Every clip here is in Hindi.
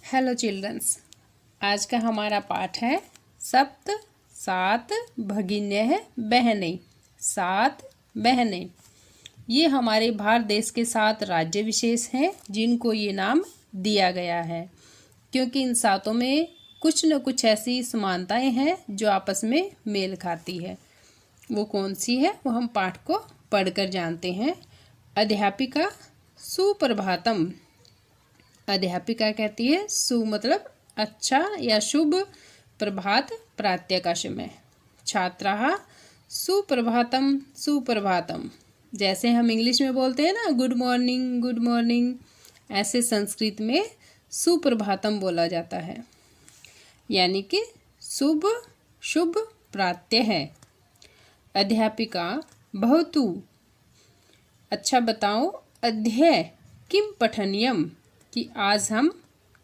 हेलो चिल्ड्रंस, आज का हमारा पाठ है सप्त सात भगिन्यः बहनें। सात बहनें ये हमारे भारत देश के 7 राज्य विशेष हैं जिनको ये नाम दिया गया है, क्योंकि इन सातों में कुछ न कुछ ऐसी समानताएं हैं जो आपस में मेल खाती है। वो कौन सी है वो हम पाठ को पढ़कर जानते हैं। अध्यापिका सुप्रभातम। अध्यापिका कहती है सु मतलब अच्छा या शुभ, प्रभात प्रातः का समय। छात्राः सुप्रभातम सुप्रभातम। जैसे हम इंग्लिश में बोलते हैं ना गुड मॉर्निंग, ऐसे संस्कृत में सुप्रभातम बोला जाता है, यानी कि शुभ प्रातः है। अध्यापिका भवतु। अच्छा बताओ अध्यय किम पठनीयम, कि आज हम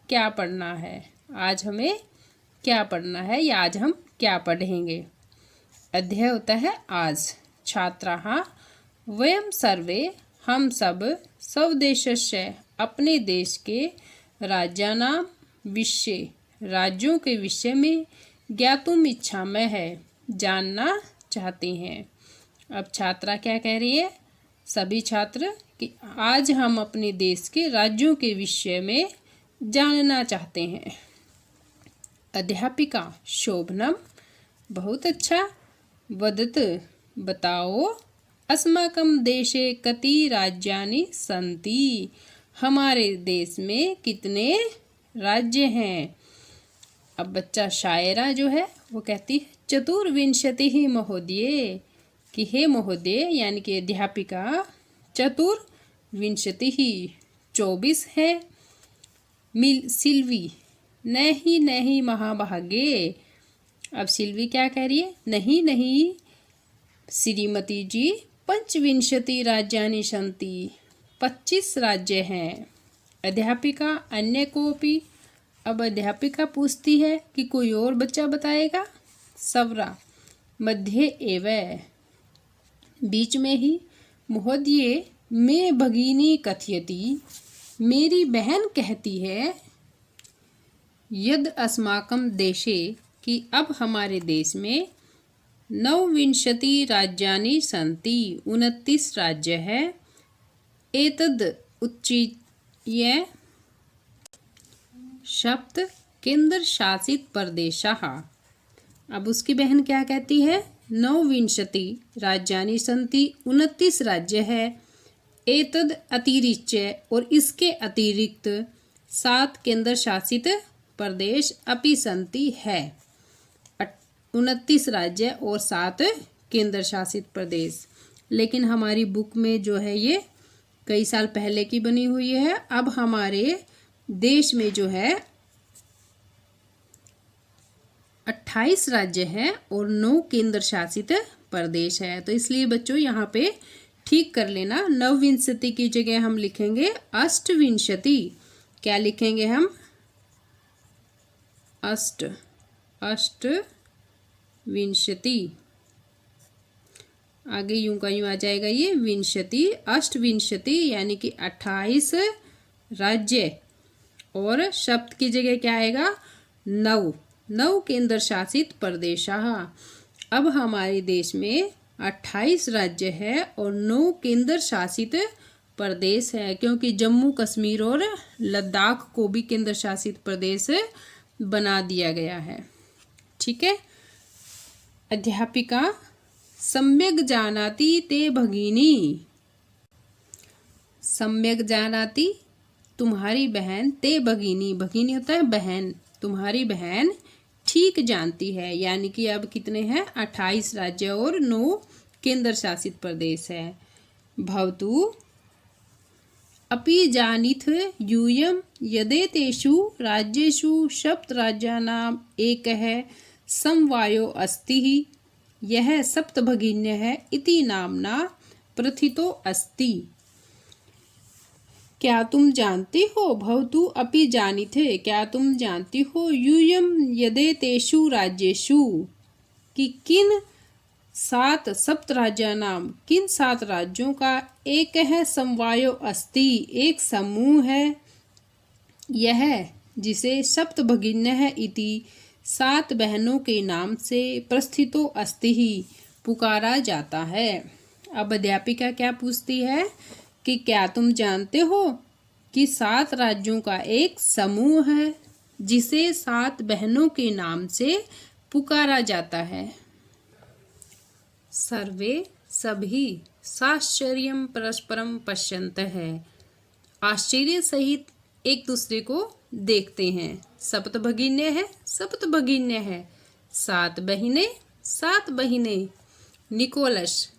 क्या पढ़ना है, आज हमें क्या पढ़ना है या आज हम क्या पढ़ेंगे। अध्यय होता है आज। छात्राः वयं सर्वे हम सब स्वदेशस्य अपने देश के राज्यानां विषये राज्यों के विषय में ज्ञातुम इच्छामः है जानना चाहते हैं। अब छात्रा क्या कह रही है, सभी छात्र, कि आज हम अपने देश के राज्यों के विषय में जानना चाहते हैं। अध्यापिका शोभनम बहुत अच्छा। वदत बताओ अस्माकं देशे कति राज्यानि सन्ति, हमारे देश में कितने राज्य हैं। अब बच्चा शायरा जो है वो कहती है चतुर्विंशतिः महोदये, कि हे महोदय यानी कि अध्यापिका चतुर्विंशतिः 24 है। सिल्वी नहीं महाभागे। अब सिल्वी क्या कह रही है, नहीं श्रीमती जी पंचविंशति राज्यानि सन्ति, 25 राज्य हैं। अध्यापिका अन्य कोपि। अब अध्यापिका पूछती है कि कोई और बच्चा बताएगा। सवरा मध्ये एव, बीच में ही। महोदये मैं भगिनी कथयति, मेरी बहन कहती है। यद अस्माकं देशे, कि अब हमारे देश में 29 राज्यानि सन्ति 29 राज्य है। एतद् उच्च्य सप्त केंद्र शासित प्रदेशाः। अब उसकी बहन क्या कहती है, 29 राज्यानि सन्ति 29 राज्य है। एतद् अतिरिच्य, और इसके अतिरिक्त 7 केंद्र शासित प्रदेश अपि सन्ति है। 29 राज्य और 7 केंद्र शासित प्रदेश। लेकिन हमारी बुक में जो है ये कई साल पहले की बनी हुई है। अब हमारे देश में जो है 28 राज्य हैं और 9 केंद्र शासित प्रदेश है। तो इसलिए बच्चों यहाँ पे ठीक कर लेना, 29 की जगह हम लिखेंगे अष्टविंशति। क्या लिखेंगे हम, अष्टविंशति। आगे यूं का यूं आ जाएगा ये विंशति, अष्टविंशति यानी कि 28 राज्य, और सप्त की जगह क्या आएगा 9 केंद्र शासित प्रदेशाः। अब हमारे देश में 28 राज्य है और 9 केंद्र शासित प्रदेश है, क्योंकि जम्मू कश्मीर और लद्दाख को भी केंद्र शासित प्रदेश बना दिया गया है। ठीक है। अध्यापिका सम्यक जानाति ते भगिनी। सम्यक जानाति तुम्हारी बहन, ते भगिनी, भगिनी होता है बहन, तुम्हारी बहन ठीक जानती है। यानी कि अब कितने हैं, 28 राज्य और 9 केंद्र शासित प्रदेश है। भवतु अपि जानीथ यूयं यदेतेषु राज्येषु सप्त राज्यानाम् एकः समवायो अस्ति, यह सप्तभगिन्यः इति नाम्ना प्रथितो अस्ति। क्या तुम जानती हो, भवतु अपि जानीथे, क्या तुम जानती हो, यूयं यदेतेषु राज्येषु, कि किन 7 सप्त राज्यानाम, किन 7 राज्यों का एक है समवायो अस्ति, एक समूह है। यह जिसे सप्तभगिन्यः इति 7 बहनों के नाम से प्रस्थितो अस्ति ही पुकारा जाता है। अब अध्यापिका क्या पूछती है कि क्या तुम जानते हो कि 7 राज्यों का एक समूह है जिसे 7 बहनों के नाम से पुकारा जाता है। सर्वे सभी साश्चर्यम परस्परम पश्यन्तः आश्चर्य सहित एक दूसरे को देखते हैं। सप्तभगिन्य है, सप्तभगिन्य है, 7 बहिने, 7 बहिने। निकोलस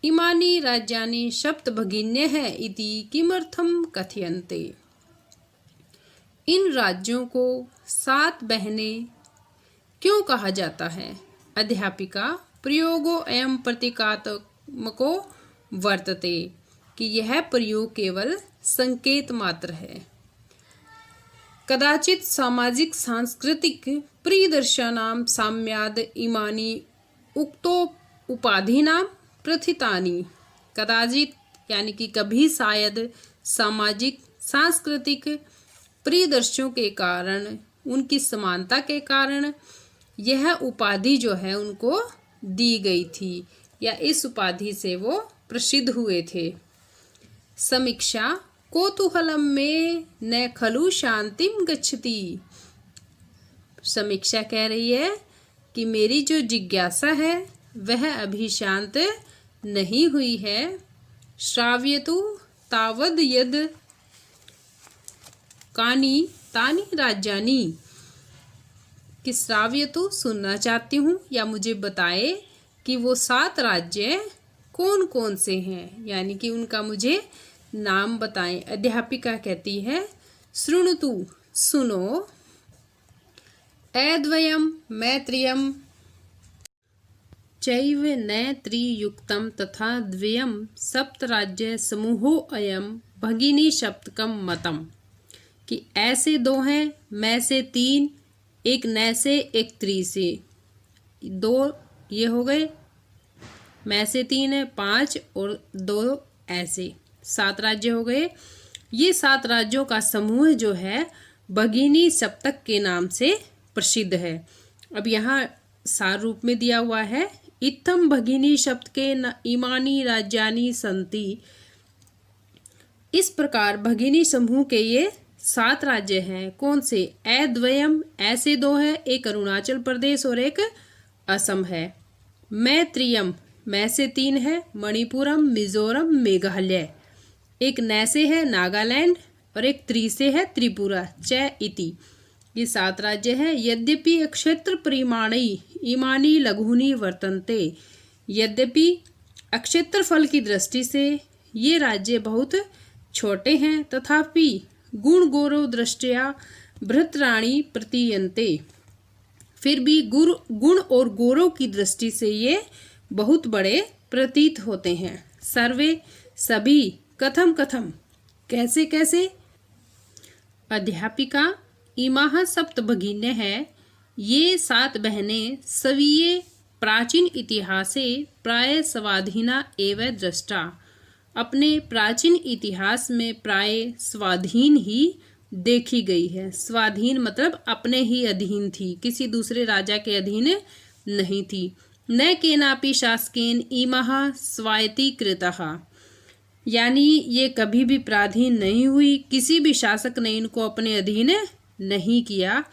इमानि राज्यानि सप्तभगिन्यः इति किमर्थं कथयन्ते। इन राज्यों को 7 बहनें क्यों कहा जाता है। अध्यापिका प्रयोगो एवं प्रतीकात्मको वर्तते कि यह प्रयोग केवल संकेत मात्र है। कदाचित सामाजिक सांस्कृतिक परिदर्शनां साम्याद इमानि उक्तो उपाधिनां प्रथितानि। कदाचित यानी कि कभी शायद सामाजिक सांस्कृतिक परिदर्शों के कारण, उनकी समानता के कारण यह उपाधि जो है उनको दी गई थी या इस उपाधि से वो प्रसिद्ध हुए थे। समीक्षा कौतूहलम में न खलु शांतिम गच्छति। समीक्षा कह रही है कि मेरी जो जिज्ञासा है वह अभी शांत नहीं हुई है। श्राव्यतु तावद यद कानी तानी राज्यानि। कि श्राव्यतु सुनना चाहती हूँ या मुझे बताए कि वो 7 राज्य कौन कौन से हैं, यानी कि उनका मुझे नाम बताएं। अध्यापिका कहती है शृणुतु सुनो, ऐद्वयम मैत्रियम चैव न त्रियुक्तम तथा द्वयम सप्तराज्य समूहो अयम भगिनी सप्तकम मतम। कि ऐसे 2 हैं, मैं से 3, एक न से एक त्रि से 2, ये हो गए, मैं से 3 है 5 और 2 ऐसे 7 राज्य हो गए। ये 7 राज्यों का समूह जो है भगिनी सप्तक के नाम से प्रसिद्ध है। अब यहाँ सार रूप में दिया हुआ है, इत्थम भगिनी सप्त के इमानी राज्यानि संति। इस प्रकार भगिनी समूह के ये 7 राज्य हैं। कौन से। ऐद्वयम ऐसे 2 हैं, एक अरुणाचल प्रदेश और एक असम है। मैत्रियम मैं से 3 है, मणिपुरम मिजोरम मेघालय। एक न से है नागालैंड और एक त्रि से है त्रिपुरा। च इति ये 7 राज्य हैं। यद्यपि क्षेत्र परिमाणी इमानी लघुनी वर्तन्ते। यद्यपि क्षेत्रफल की दृष्टि से ये राज्य बहुत छोटे हैं, तथापि गुण गौरव दृष्टया भृतराणी प्रतीयन्ते। फिर भी गुण और गौरव की दृष्टि से ये बहुत बड़े प्रतीत होते हैं। सर्वे सभी, कथम कथम कैसे कैसे। अध्यापिका इमाः सप्तभगिन्यः है, ये 7 बहनें स्वीये प्राचीन इतिहासे प्राय स्वाधीना एव दृष्टा। अपने प्राचीन इतिहास में प्राय स्वाधीन ही देखी गई है। स्वाधीन मतलब अपने ही अधीन थी, किसी दूसरे राजा के अधीन नहीं थी। न केनापि शासकेन इमाः स्वायत्तीकृताः। यानी ये कभी भी पराधीन नहीं हुई, किसी भी शासक ने इनको अपने अधीन नहीं किया।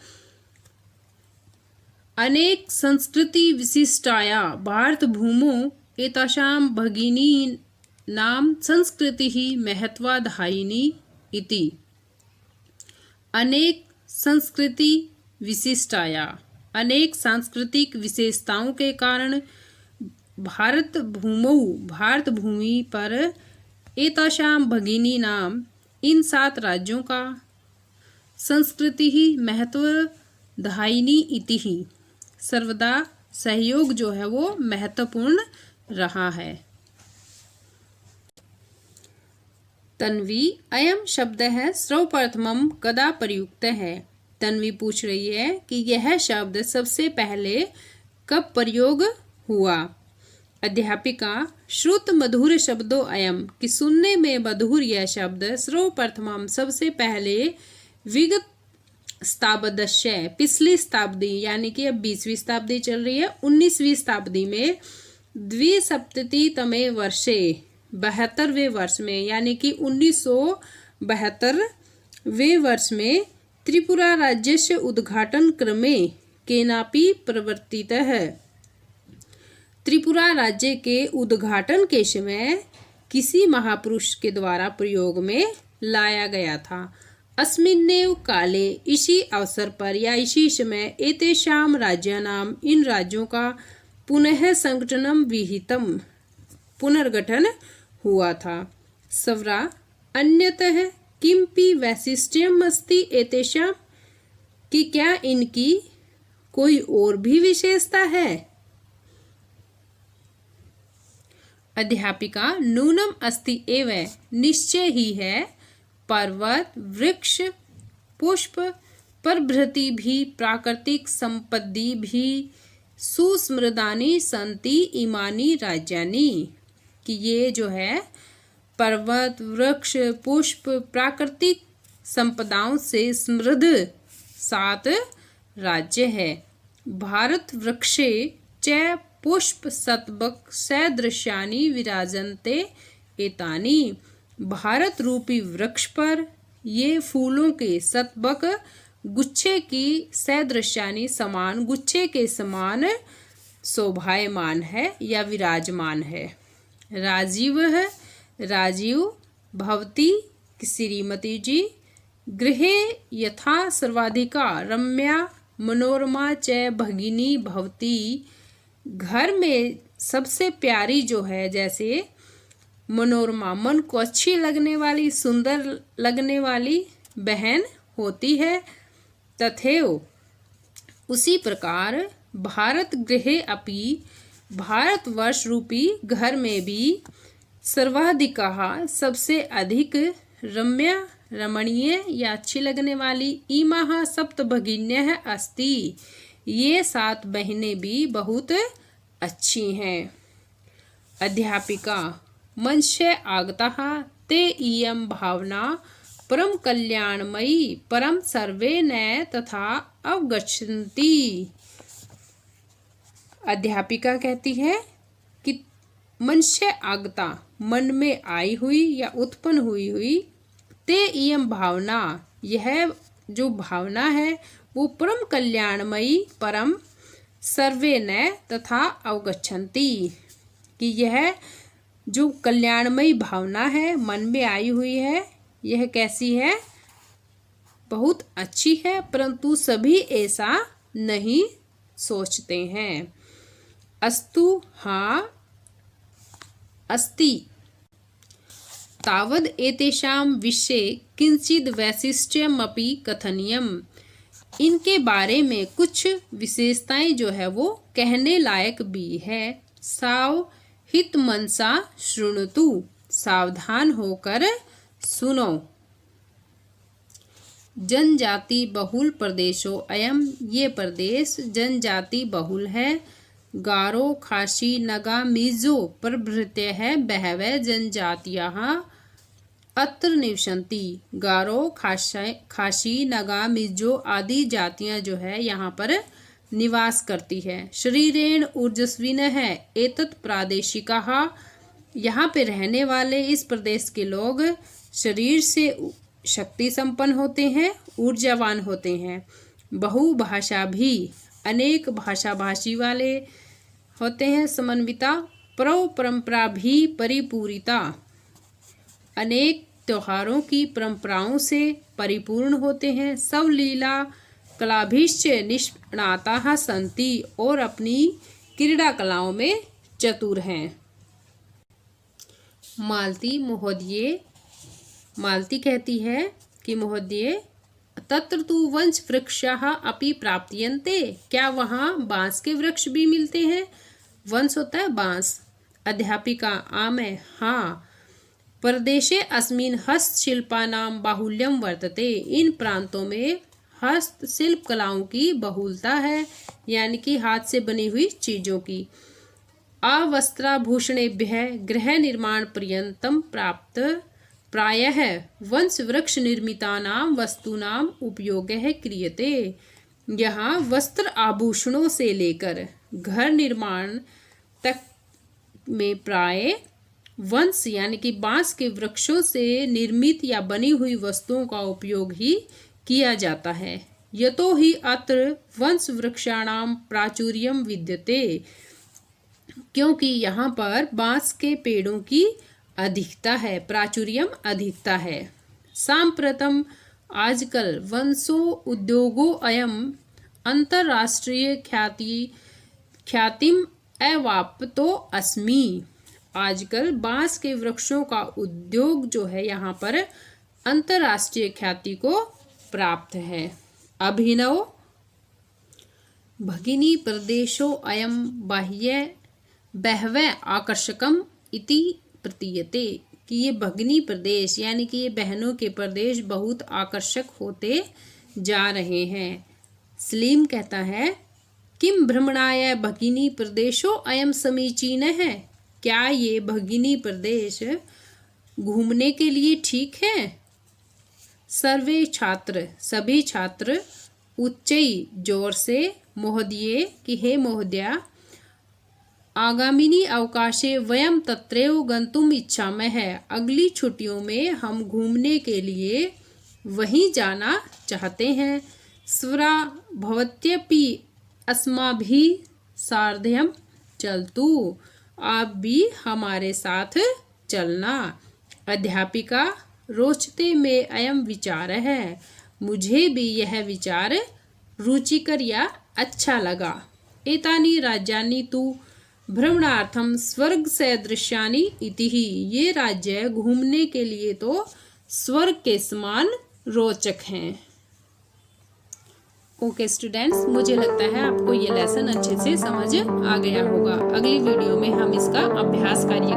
अनेक संस्कृति विशिष्टाया भारत भूमो एतासां भगिनी नाम संस्कृति ही महत्वाधायिनी इति। अनेक संस्कृति विशिष्टाया, अनेक सांस्कृतिक विशेषताओं के कारण भारत भूमि पर एतासां भगिनी नाम इन 7 राज्यों का संस्कृति ही महत्वधायिनी इति ही सर्वदा सहयोग जो है वो महत्वपूर्ण रहा है। तन्वी अयम शब्द है सर्वप्रथमम कदा प्रयुक्त है। तन्वी पूछ रही है कि यह शब्द सबसे पहले कब प्रयोग हुआ। अध्यापिका श्रुत मधुर शब्दों अयम कि सुनने में मधुर यह शब्द सर्वप्रथमम सबसे पहले शताब्दस्य, पिछली शताब्दी यानी कि अब 20वीं शताब्दी चल रही है, 19वीं शताब्दी में द्विसप्ततितमे वर्षे, 72वें वर्ष में यानी कि 1972वें वर्ष में त्रिपुरा राज्यस्य उद्घाटन क्रमे केनापि प्रवर्तितः, त्रिपुरा राज्य के उद्घाटन के समय किसी महापुरुष के द्वारा प्रयोग में लाया गया था। अस्मिन्नेव काले, इसी अवसर पर या इसी समय एतेषां राज्यानां, इन राज्यों का पुनः संगठनम विहितम, पुनर्गठन हुआ था। सवरा अन्यतः किमपि वैशिष्ट्यम अस्ति एतेषां, कि क्या इनकी कोई और भी विशेषता है। अध्यापिका नूनम अस्ति एव, निश्चय ही है, पर्वत वृक्ष पुष्प प्रभृति भी प्राकृतिक संपत्ति भी सुस्मृदानि सन्ति इमानि राज्यानि, कि ये जो है पर्वत वृक्ष पुष्प प्राकृतिक संपदाओं से समृद्ध 7 राज्य है। भारत वृक्षे च पुष्प सतबक सदृश्यानि विराजन्ते एतानि, भारत रूपी वृक्ष पर ये फूलों के सतबक गुच्छे की सदृश्यानि, समान गुच्छे के समान शोभायमान है या विराजमान है। राजीव है, राजीव भवती श्रीमती जी, गृहे यथा सर्वाधिका रम्या मनोरमा च भगिनी भवती, घर में सबसे प्यारी जो है, जैसे मनोरमा, मन को अच्छी लगने वाली, सुंदर लगने वाली बहन होती है। तथैव, उसी प्रकार भारत गृहे अपि, भारतवर्ष रूपी घर में भी सर्वाधिका, सबसे अधिक, रम्या रमणीय या अच्छी लगने वाली, इमाः सप्त भगिन्यः अस्ति, ये 7 बहनें भी बहुत अच्छी हैं। अध्यापिका मंशे आगतः ते इयं भावना परम कल्याणमयी परम सर्वे न तथा अवगच्छन्ति। अध्यापिका कहती है कि मंशे आगता, मन में आई हुई या उत्पन्न हुई ते इयं भावना, यह जो भावना है वो परम कल्याणमयी परम सर्वे न तथा अवगच्छन्ति, कि यह जो कल्याणमयी भावना है मन में आई हुई है, यह कैसी है, बहुत अच्छी है, परंतु सभी ऐसा नहीं सोचते हैं। अस्तु हाँ अस्ति, तावद् एतेषां विषये किंचिद वैशिष्ट्यमपि कथनीयम्, इनके बारे में कुछ विशेषताएं जो है वो कहने लायक भी है। साव हित मनसा शृणुतु, सावधान होकर सुनो। जनजाति बहुल प्रदेशो अयम, ये प्रदेश जनजाति बहुल है। गारो खासी नगा मिजो प्रभृतयः बहवः जनजातियाः अत्र निवसन्ति। गारो खासी नगा मिजो आदि जातियां जो है यहाँ पर निवास करती है। शरीरेण ऊर्जस्विनः एतत् प्रादेशिकाः, यहाँ पे रहने वाले इस प्रदेश के लोग शरीर से शक्ति संपन्न होते हैं, ऊर्जावान होते हैं। बहुभाषा भी, अनेक भाषा भाषी वाले होते हैं। समन्विता परंपरा भी परिपूरिता, अनेक त्योहारों की परंपराओं से परिपूर्ण होते हैं। सब लीला कलाभिश्च निष्णाताः सन्ति, और अपनी क्रीड़ा कलाओं में चतुर हैं। मालती महोदये, मालती कहती है कि महोदये तत्र तु वंश वृक्षाः अपि प्राप्यन्ते, क्या वहाँ बांस के वृक्ष भी मिलते हैं। वंश होता है बांस। अध्यापिका आमे हाँ, प्रदेशे अस्मिन् हस्तशिल्पानां बाहुल्यं वर्तते, इन प्रांतों में हस्तशिल्प कलाओं की बहुलता है, यानी कि हाथ से बनी हुई चीजों की। अवस्त्राभूषणेभ्यः गृह निर्माण पर्यन्तं प्रायः वंश वृक्ष निर्मितानां वस्तूनां उपयोगः क्रियते। यहाँ वस्त्र आभूषणों से लेकर घर निर्माण तक में प्राय वंश यानी कि बांस के वृक्षों से निर्मित या बनी हुई वस्तुओं का उपयोग ही किया जाता है। यतो हि अत्र वंश वृक्षाणां प्राचुर्यं विद्यते, क्योंकि यहाँ पर बांस के पेड़ों की अधिकता है, प्राचुर्यम अधिकता है। सांप्रतम आजकल वंशो उद्योगो अयम अंतरराष्ट्रीय ख्यातिम अवाप्तो अस्मि। आजकल बांस के वृक्षों का उद्योग जो है यहाँ पर अंतरराष्ट्रीय ख्याति को प्राप्त है। अभिनव भगिनी प्रदेशो अयम बाह्य बहवे आकर्षकम इति प्रतीयते, कि ये भगिनी प्रदेश यानी कि ये बहनों के प्रदेश बहुत आकर्षक होते जा रहे हैं। सलीम कहता है किम भ्रमणाय भगिनी प्रदेशो अयम समीचीन है, क्या ये भगिनी प्रदेश घूमने के लिए ठीक है। सर्वे छात्र सभी छात्र उच्चई जोर से महोदये कि हे महोदया आगामिनी अवकाशे वयम तत्रैव गंतुम इच्छामः, अगली छुट्टियों में हम घूमने के लिए वहीं जाना चाहते हैं। स्वरा भवत्यपि अस्माभिः सार्धं चलतु, आप भी हमारे साथ चलना। अध्यापिका रोचते में अयम विचार है, मुझे भी यह विचार रुचिकर या अच्छा लगा। एतानि राज्यानि तु भ्रमणार्थम स्वर्ग सदृशानि इति ही, ये राज्य घूमने के लिए तो स्वर्ग के समान रोचक हैं। ओके स्टूडेंट्स, मुझे लगता है आपको ये लेसन अच्छे से समझ आ गया होगा। अगली वीडियो में हम इसका अभ्यास कार्य